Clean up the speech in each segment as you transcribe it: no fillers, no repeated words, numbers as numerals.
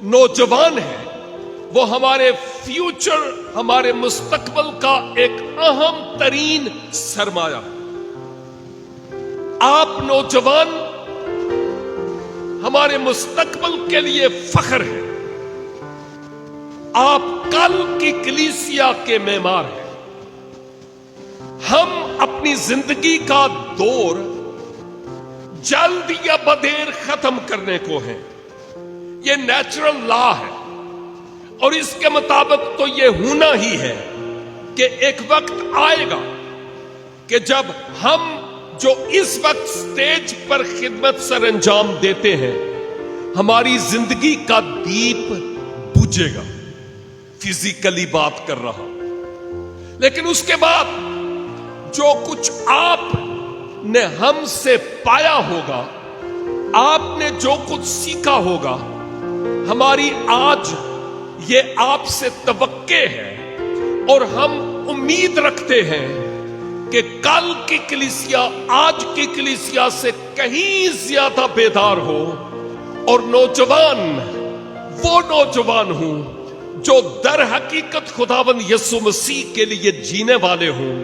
نوجوان ہیں وہ ہمارے فیوچر، ہمارے مستقبل کا ایک اہم ترین سرمایہ ہے۔ آپ نوجوان ہمارے مستقبل کے لیے فخر ہے۔ آپ کل کی کلیسیا کے معمار ہیں۔ ہم اپنی زندگی کا دور جلد یا بدیر ختم کرنے کو ہیں، یہ نیچرل لا ہے، اور اس کے مطابق تو یہ ہونا ہی ہے کہ ایک وقت آئے گا کہ جب ہم جو اس وقت سٹیج پر خدمت سر انجام دیتے ہیں، ہماری زندگی کا دیپ بجھے گا، فزیکلی بات کر رہا ہوں۔ لیکن اس کے بعد جو کچھ آپ نے ہم سے پایا ہوگا، آپ نے جو کچھ سیکھا ہوگا، ہماری آج یہ آپ سے توقع ہے، اور ہم امید رکھتے ہیں کہ کل کی کلیسیا آج کی کلیسیا سے کہیں زیادہ بیدار ہو، اور نوجوان وہ نوجوان ہوں جو در حقیقت خداوند یسوع مسیح کے لیے جینے والے ہوں،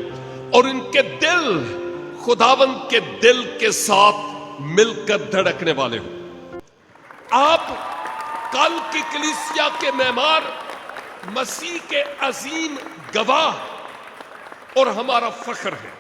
اور ان کے دل خداوند کے دل کے ساتھ مل کر دھڑکنے والے ہوں۔ آپ کل کی کلیسیا کے معمار، مسیح کے عظیم گواہ اور ہمارا فخر ہے۔